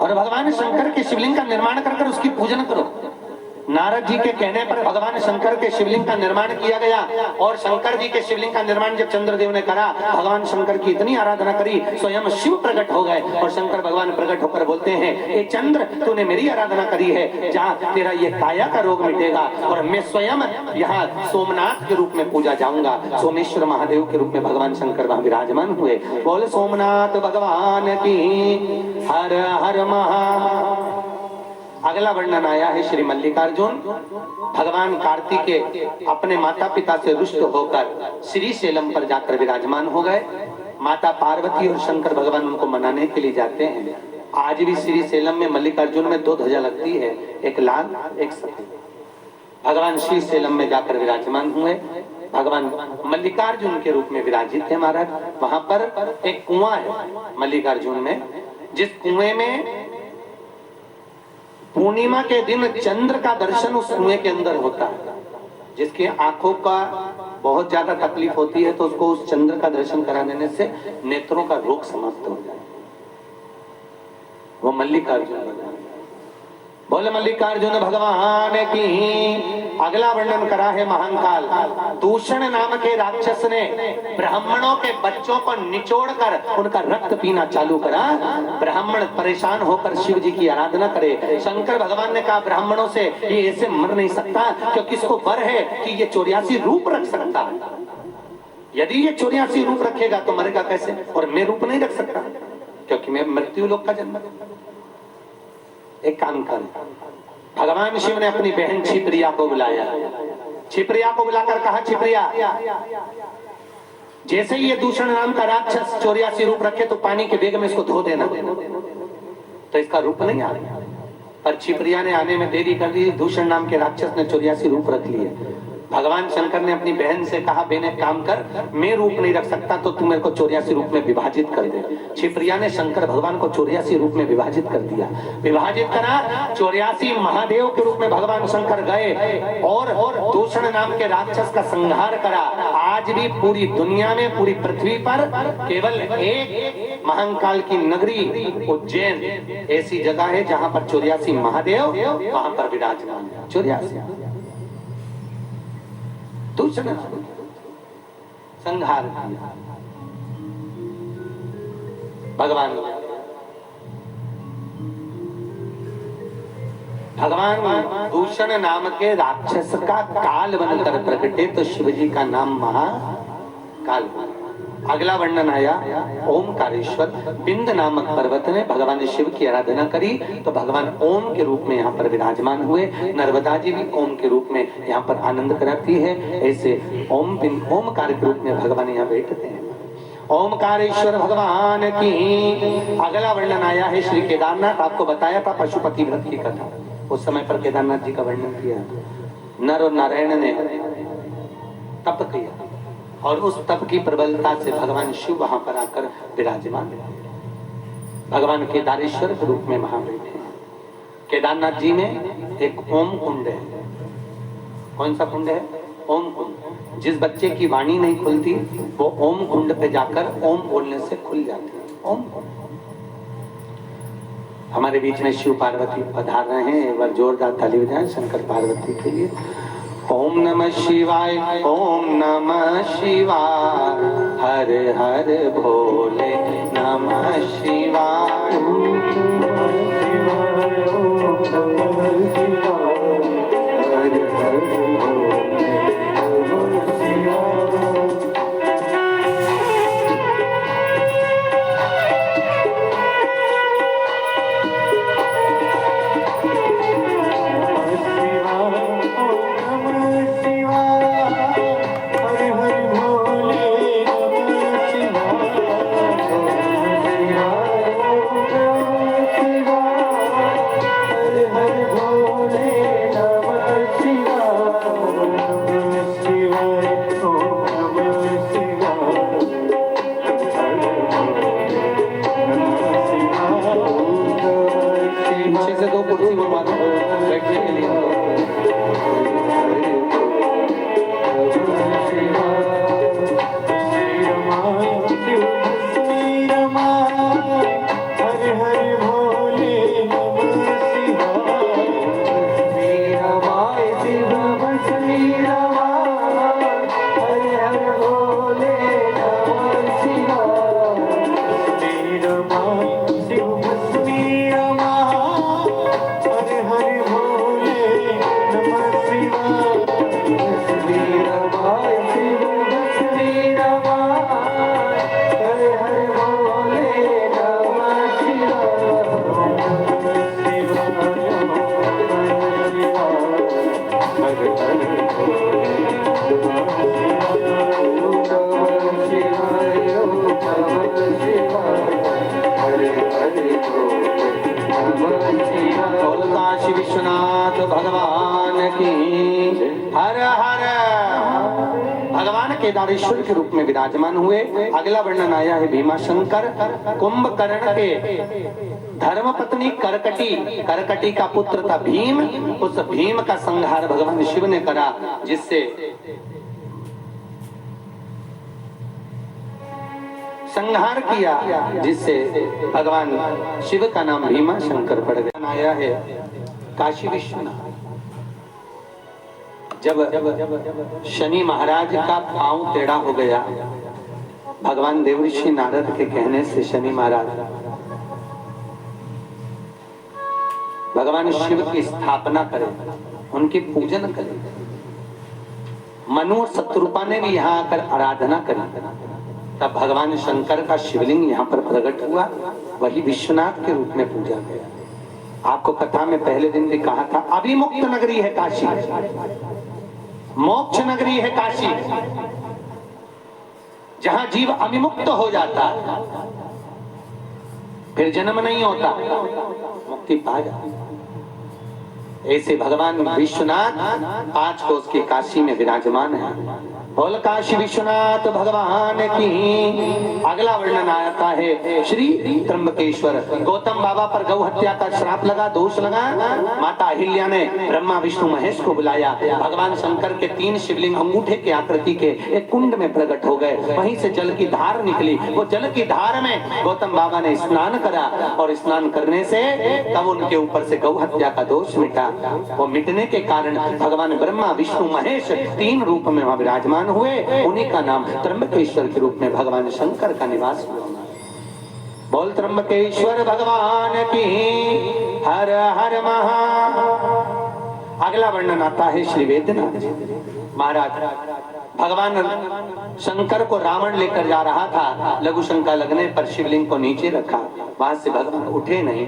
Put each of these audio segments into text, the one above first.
और भगवान शंकर के शिवलिंग का निर्माण कर उसकी पूजन करो। नारद जी के कहने पर भगवान शंकर के शिवलिंग का निर्माण किया गया और शंकर जी के शिवलिंग का निर्माण जब चंद्रदेव ने करा, भगवान शंकर की इतनी आराधना करी, स्वयं शिव प्रकट हो गए और शंकर भगवान प्रकट होकर बोलते हैं, ए चंद्र, तूने मेरी आराधना करी है, जा तेरा ये काया का रोग मिटेगा और मैं स्वयं यहाँ सोमनाथ के रूप में पूजा जाऊंगा। सोमेश्वर महादेव के रूप में भगवान शंकर वहां विराजमान हुए। बोल सोमनाथ भगवान की हर हर महा। अगला वर्णन आया है श्री मल्लिकार्जुन। भगवान कार्तिकेय अपने माता पिता से रुष्ट होकर श्री सेलम पर जाकर विराजमान हो गए। माता पार्वती और शंकर भगवान उनको मनाने के लिए जाते हैं। आज भी श्री सेलम में मल्लिकार्जुन में 2 ध्वजा लगती है, एक लाल एक सफेद। भगवान श्री सेलम में जाकर विराजमान हुए। भगवान मल्लिकार्जुन के रूप में विराजित है महाराज। वहां पर एक कुआं है मल्लिकार्जुन में, जिस कुएं में पूर्णिमा के दिन चंद्र का दर्शन उस कुएं के अंदर होता है। जिसकी आंखों का बहुत ज्यादा तकलीफ होती है तो उसको उस चंद्र का दर्शन करा देने से नेत्रों का रोग समाप्त हो जाए। वो मल्लिकार्जुन। बोले मल्लिकार्जुन भगवान की। अगला वर्णन करा है महाकाल। दूषण नाम के राक्षस ने ब्राह्मणों के बच्चों को निचोड़कर उनका रक्त पीना चालू करा। ब्राह्मण परेशान होकर शिव जी की आराधना करे। शंकर भगवान ने कहा ब्राह्मणों से, ये ऐसे मर नहीं सकता क्योंकि इसको वर है कि ये 84 रूप रख सकता है। यदि ये 84 रूप रखेगा तो मरेगा कैसे? और मैं रूप नहीं रख सकता क्योंकि मैं मृत्यु लोक का जन्म। एक काम कर, भगवान शिव ने अपनी बहन छिप्रिया को बुलाया। छिप्रिया को बुलाकर कहा, छिप्रिया, जैसे ही ये दूषण नाम का राक्षस 84 रूप रखे तो पानी के वेग में इसको धो देना, तो इसका रूप नहीं आ रहा। पर छिप्रिया ने आने में देरी कर दी। दूषण नाम के राक्षस ने 84 रूप रख लिए। भगवान शंकर ने अपनी बहन से कहा, बहन एक काम कर, मैं रूप नहीं रख सकता तो तू मेरे को 84 रूप में विभाजित कर दे। छिप्रिया ने शंकर भगवान को 84 रूप में विभाजित कर दिया। विभाजित करा, 84 महादेव के रूप में भगवान शंकर गए और दूषण नाम के राक्षस का संहार करा। आज भी पूरी दुनिया में, पूरी पृथ्वी पर केवल एक महाकाल की नगरी उज्जैन ऐसी जगह है जहां पर 84 महादेव वहां पर विराजमान है। 84 दूषण संहार किया भगवान। दूषण नाम के राक्षस का काल बनकर प्रकटे तो शिव जी का नाम महाकाल। अगला वर्णन आया, ओमकारेश्वर। बिंद नामक पर्वत में भगवान शिव की आराधना करी तो भगवान ओम के रूप में यहाँ पर विराजमान हुए। नर्मदा जी भी ओम के रूप में यहाँ पर आनंद कराती है। ऐसे ओमकार के रूप में भगवान यहाँ बैठते हैं। ओमकारेश्वर भगवान की। अगला वर्णन आया है श्री केदारनाथ। आपको बताया था पशुपति व्रत की कथा, उस समय पर केदारनाथ जी का वर्णन किया। नर और नारायण ने तप किया और उस तप की प्रबलता से भगवान शिव वहां पर आकर विराजमान। भगवान केदारेश्वर के रूप में वहां बैठे हैं। केदारनाथ जी में एक ओम कुंड है। कौन सा कुंड है? ओम कुंड। जिस बच्चे की वाणी नहीं खुलती वो ओम कुंड पे जाकर ओम बोलने से खुल जाती है। ओम कुंड। हमारे बीच में शिव पार्वती पधार रहे हैं। एक बार जोरदार ताली बजाएं शंकर पार्वती के लिए। ओम नमः शिवाय, ओम नमः शिवाय, हर हर भोले नमः शिवाय। हर हर भोले नमः शिवाय। हर हर भोले बोल काशी विश्वनाथ भगवान की। हर हर। भगवान केदारेश्वर के रूप में विराजमान हुए। अगला वर्णन आया है भीमाशंकर। कुंभकर्ण के धर्म पत्नी करकटी का पुत्र था भीम। उस भीम का संहार भगवान शिव ने करा, जिससे संहार किया, जिससे भगवान शिव का नाम भीमा शंकर पड़ गया। आया है काशी विश्वनाथ। जब शनि महाराज का पांव टेढ़ा हो गया, भगवान देवऋषि नारद के कहने से शनि महाराज भगवान शिव की स्थापना करे, उनकी पूजन करे। मनु और शत्रुपा ने भी यहाँ आकर आराधना करी। तब भगवान शंकर का शिवलिंग यहाँ पर प्रकट हुआ, वही विश्वनाथ के रूप में पूजा गया। आपको कथा में पहले दिन भी कहा था, अभिमुक्त नगरी है काशी, मोक्ष नगरी है काशी। जहां जीव अभिमुक्त हो जाता फिर जन्म नहीं होता, मुक्ति पा जाता। ऐसे भगवान विश्वनाथ आज को उसकी काशी में विराजमान है। बोल काशी विश्वनाथ भगवान की। अगला वर्णन आता है श्री त्र्यंबकेश्वर। गौतम बाबा पर गौ हत्या का श्राप लगा, दोष लगा। माता अहिल्या ने ब्रह्मा विष्णु महेश को बुलाया। भगवान शंकर के 3 शिवलिंग अंगूठे के आकृति के एक कुंड में प्रकट हो गए। वहीं से जल की धार निकली। वो जल की धार में गौतम बाबा ने स्नान करा, और स्नान करने से तब उनके ऊपर से गौ हत्या का दोष मिटा। वो मिटने के कारण भगवान ब्रह्मा विष्णु महेश 3 रूप में वहां विराजमान हुए। उन्हीं का नाम त्र्यंबकेश्वर के रूप में भगवान शंकर का निवास हुआ। बोल त्र्यंबकेश्वर भगवान की। हर हर महा। अगला वर्णन आता है श्री वेदनाथ महाराज। भगवान शंकर को रावण लेकर जा रहा था। लघु शंका लगने पर शिवलिंग को नीचे रखा, वहां से भगवान उठे नहीं।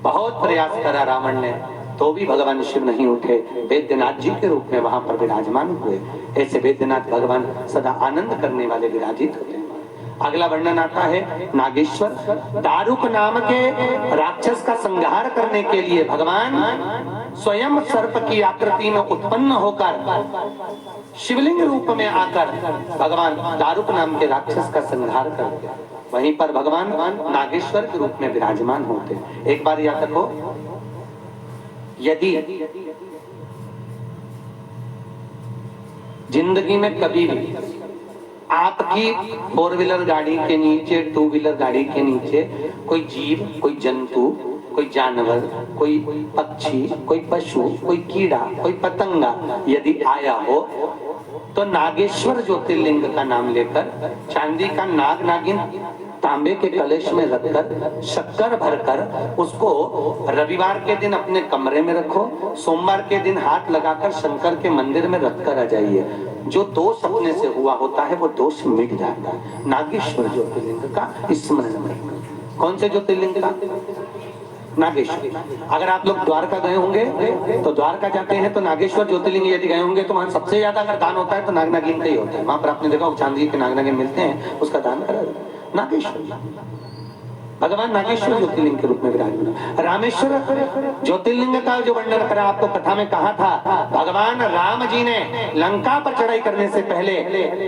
बहुत प्रयास करा रावण ने, तो भी भगवान शिव नहीं उठे। वेद्यनाथ जी के रूप में वहां पर विराजमान हुए। ऐसे वेद्यनाथ भगवान सदा आनंद करने वाले विराजित होते हैं। अगला वर्णन आता है नागेश्वर। दारुक नाम के राक्षस का संहार करने के लिए भगवान स्वयं सर्प की आकृति में उत्पन्न होकर शिवलिंग रूप में आकर भगवान दारुक नाम के राक्षस का संहार करते हैं। वहीं पर भगवान नागेश्वर के रूप में विराजमान होते हैं। एक बार याद रखो, यदि जिंदगी में कभी भी आपकी 4 व्हीलर गाड़ी के नीचे, 2 व्हीलर गाड़ी के नीचे कोई जीव, कोई जंतु, कोई जानवर, कोई पक्षी, कोई पशु, कोई कीड़ा, कोई पतंगा यदि आया हो, तो नागेश्वर ज्योतिर्लिंग का नाम लेकर चांदी का नाग नागिन तांबे के कलश में रखकर शक्कर भरकर उसको रविवार के दिन अपने कमरे में रखो, सोमवार के दिन हाथ लगाकर शंकर के मंदिर में रखकर आ जाइए। जो दोष अपने से हुआ होता है वो दोष मिट जाता है। नागेश्वर ज्योतिर्लिंग का स्मरण करें। कौन से ज्योतिर्लिंग का? नागेश्वर। अगर आप लोग द्वारका गए होंगे तो द्वारका जाते हैं तो नागेश्वर ज्योतिर्लिंग यदि गए होंगे तो वहां सबसे ज्यादा अगर दान होता है तो नाग नागिन का ही होता है। वहां पर आपने देखा चांदी के नाग नागिन मिलते हैं, उसका दान करा नागेश्वर। भगवान नागेश्वर ज्योतिर्लिंग के रूप में विराजमान। रामेश्वर ज्योतिर्लिंग का जो वर्णन करा आपको कथा में कहा था, भगवान राम जी ने लंका पर चढ़ाई करने से पहले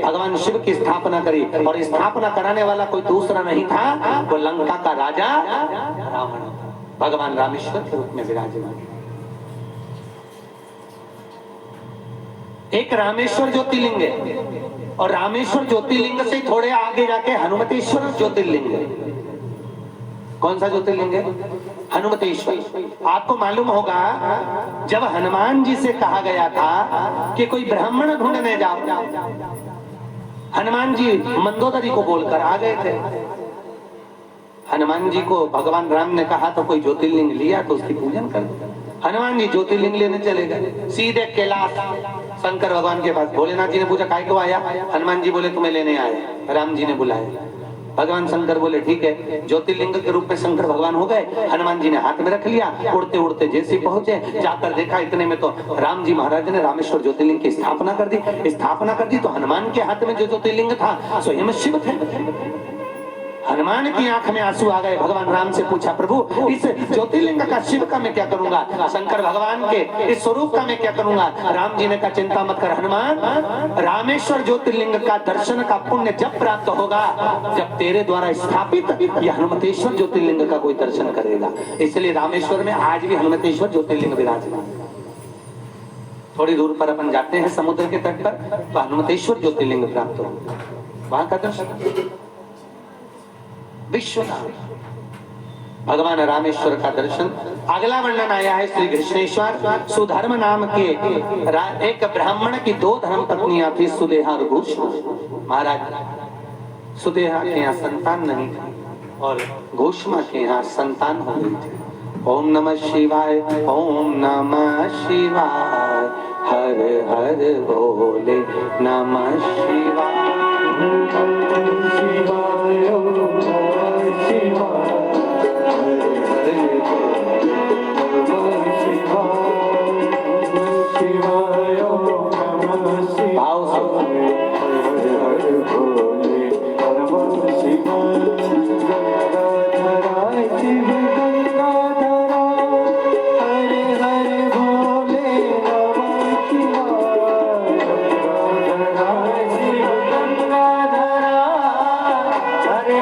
भगवान शिव की स्थापना करी, और स्थापना कराने वाला कोई दूसरा नहीं था, वो लंका का राजा रावण। भगवान रामेश्वर के रूप में विराजमान। एक रामेश्वर ज्योतिर्लिंग है, और रामेश्वर ज्योतिर्लिंग से थोड़े आगे जाके हनुमतेश्वर ज्योतिर्लिंग है। कौन सा ज्योतिर्लिंग है? हनुमतेश्वर। आपको मालूम होगा जब हनुमान जी से कहा गया था कि कोई ब्राह्मण ढूंढने जाओ, हनुमान जी मंदोदरी को बोलकर आ गए थे। हनुमान जी को भगवान राम ने कहा तो कोई ज्योतिर्लिंग लिया तो उसकी पूजन कर दो। हनुमान जी ज्योतिर्लिंग लेने चले गए, सीधे कैलाश शंकर भगवान के पास। भोलेनाथ जी ने पूछा काय को आया? हनुमान जी बोले तुम्हें लेने आए, राम जी ने बुलाया। भगवान शंकर बोले ठीक है। ज्योतिर्लिंग के रूप में शंकर भगवान हो गए। हनुमान जी ने हाथ में रख लिया, उड़ते उड़ते जैसे पहुंचे, जाकर देखा इतने में तो राम जी महाराज ने रामेश्वर ज्योतिर्लिंग की स्थापना कर दी। स्थापना कर दी तो हनुमान के हाथ में जो ज्योतिर्लिंग था स्वयं शिव थे। हनुमान की आंख में आंसू आ गए। भगवान राम से पूछा, प्रभु इस ज्योतिर्लिंग का शिव का मैं क्या करूंगा, शंकर भगवान के इस स्वरूप का मैं क्या करूंगा। राम जी ने कहा, चिंता मत कर हनुमान, रामेश्वर ज्योतिर्लिंग का दर्शन का पुण्य जब प्राप्त होगा जब तेरे द्वारा स्थापित यह हनुमतेश्वर ज्योतिर्लिंग का कोई दर्शन करेगा। इसलिए रामेश्वर में आज भी हनुमतेश्वर ज्योतिर्लिंग विराजमान। थोड़ी दूर पर अपन जाते हैं समुद्र के तट पर तो हनुमतेश्वर ज्योतिर्लिंग प्राप्त होगा, वहां का दर्शन विश्वनाथ भगवान रामेश्वर का दर्शन। अगला वर्णन आया है श्री कृष्णेश्वर। सुधर्म नाम के एक ब्राह्मण की 2 धर्म पत्नियां थी, सुदेहा और घोषमा। महाराज सुदेहा के यहाँ संतान नहीं थी और घोषमा के यहाँ संतान हो गई थी। ओम नमः शिवाय, ओम नमः शिवाय, हर हर बोले नमः शिवाय। हरे